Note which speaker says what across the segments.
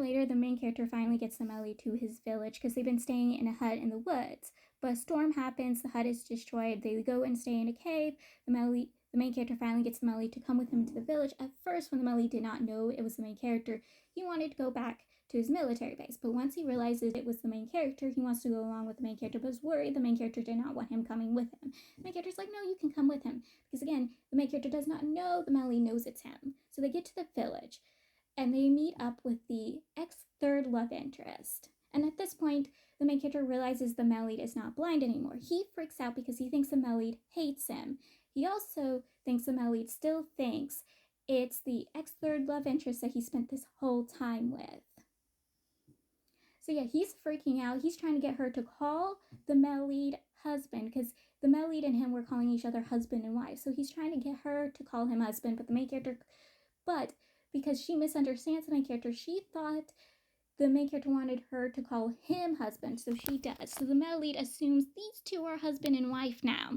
Speaker 1: later, the main character finally gets the Melody to his village because they've been staying in a hut in the woods. But a storm happens, the hut is destroyed, they go and stay in a cave. The main character finally gets the Melody to come with him to the village. At first, when the Melody did not know it was the main character, he wanted to go back to his military base. But once he realizes it was the main character, he wants to go along with the main character, but was worried the main character did not want him coming with him. The main character's like, no, you can come with him. Because again, the main character does not know the Melody knows it's him. So they get to the village and they meet up with the third love interest. And at this point, the main character realizes the Melody is not blind anymore. He freaks out because he thinks the Melody hates him. He also thinks the Melody still thinks it's the third love interest that he spent this whole time with. So yeah, he's freaking out. He's trying to get her to call the Melody husband because the Melody and him were calling each other husband and wife. So he's trying to get her to call him husband, but because she misunderstands the main character, she thought the main character wanted her to call him husband, so she does. So the Melody assumes these two are husband and wife now,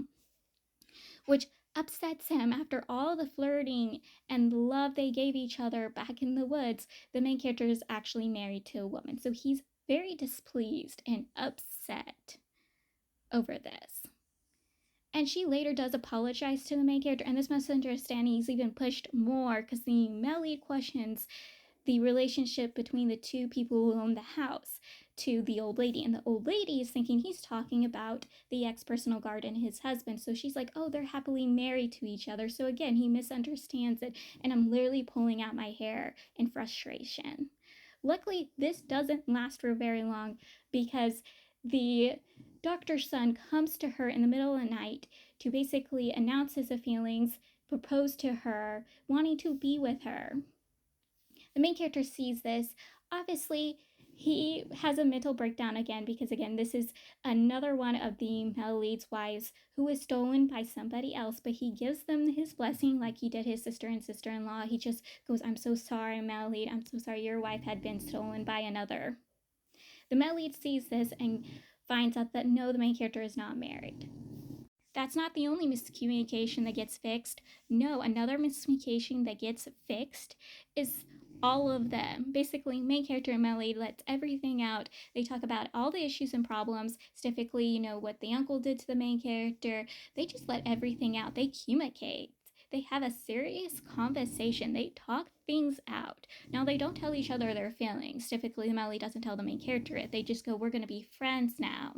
Speaker 1: which upsets him. After all the flirting and love they gave each other back in the woods, the main character is actually married to a woman. So he's very displeased and upset over this. And she later does apologize to the main character, and this misunderstanding is even pushed more because the Melody questions the relationship between the two people who own the house to the old lady. And the old lady is thinking he's talking about the ex-personal guard and his husband. So she's like, oh, they're happily married to each other. So again, he misunderstands it, and I'm literally pulling out my hair in frustration. Luckily, this doesn't last for very long because the doctor's son comes to her in the middle of the night to basically announce his feelings, propose to her, wanting to be with her. The main character sees this. Obviously, he has a mental breakdown again because, again, this is another one of the Melody's wives who is stolen by somebody else, but he gives them his blessing like he did his sister and sister-in-law. He just goes, I'm so sorry, Melody. I'm so sorry your wife had been stolen by another. The Melody sees this and finds out that no, the main character is not married. That's not the only miscommunication that gets fixed. No, another miscommunication that gets fixed is all of them. Basically, main character and Melody lets everything out. They talk about all the issues and problems, specifically, what the uncle did to the main character. They just let everything out. They communicate. They have a serious conversation. They talk things out. Now, they don't tell each other their feelings. Typically, Melody doesn't tell the main character it. They just go, we're going to be friends now.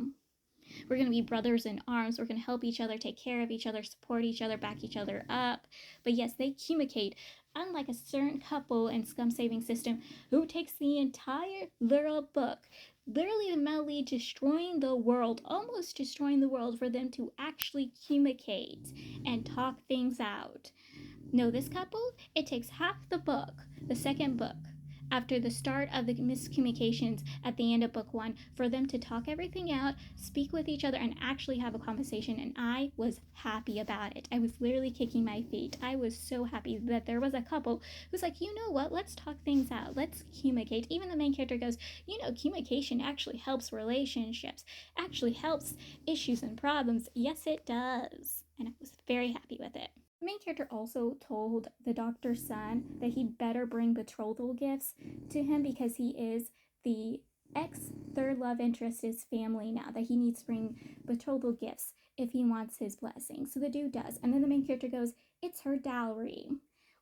Speaker 1: We're going to be brothers in arms. We're going to help each other, take care of each other, support each other, back each other up. But yes, they communicate, unlike a certain couple in Scum Saving System who takes the entire literal book, literally the Melody destroying the world, almost destroying the world for them to actually communicate and talk things out. No, this couple, it takes half the book, the second book, after the start of the miscommunications at the end of book 1, for them to talk everything out, speak with each other, and actually have a conversation. And I was happy about it. I was literally kicking my feet. I was so happy that there was a couple who's like, you know what, let's talk things out. Let's communicate. Even the main character goes, communication actually helps relationships, actually helps issues and problems. Yes, it does. And I was very happy with it. The main character also told the doctor's son that he'd better bring betrothal gifts to him because he is the third love interest's family now, that he needs to bring betrothal gifts if he wants his blessing. So the dude does. And then the main character goes, it's her dowry,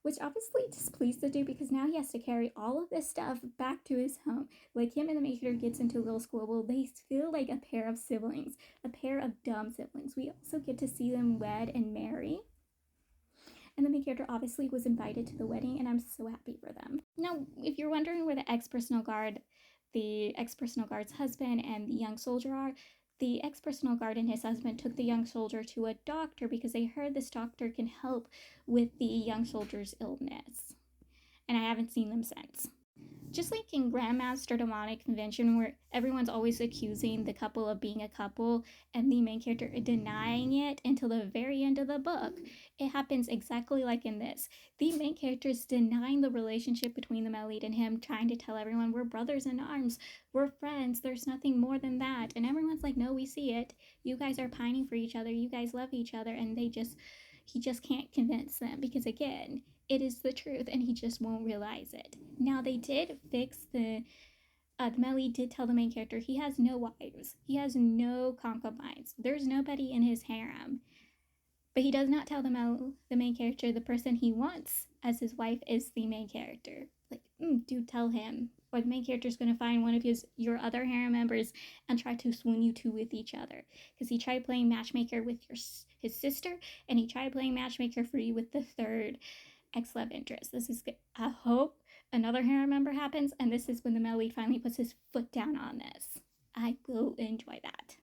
Speaker 1: which obviously displeased the dude because now he has to carry all of this stuff back to his home. Like, him and the main character gets into a little squabble. They feel like a pair of siblings, a pair of dumb siblings. We also get to see them wed and marry. And the main character obviously was invited to the wedding, and I'm so happy for them. Now, if you're wondering where the ex-personal guard's husband and the young soldier are, the ex-personal guard and his husband took the young soldier to a doctor because they heard this doctor can help with the young soldier's illness. And I haven't seen them since. Just like in Grandmaster Demonic Convention, where everyone's always accusing the couple of being a couple and the main character denying it until the very end of the book, it happens exactly like in this. The main character is denying the relationship between the Melody and him, trying to tell everyone we're brothers in arms, we're friends, there's nothing more than that. And everyone's like, no, we see it. You guys are pining for each other, you guys love each other, and he just can't convince them because, again, It is the truth, and he just won't realize it. Now, they did fix the Melly did tell the main character he has no wives, he has no concubines, there's nobody in his harem. But he does not tell the main character the person he wants as his wife is the main character. Like, do tell him, or the main character is going to find one of your other harem members and try to swoon you two with each other. Because he tried playing matchmaker with his sister, and he tried playing matchmaker for you with the third ex-love interest. This is good. I hope another harem member happens, and this is when the male lead finally puts his foot down on this. I will enjoy that.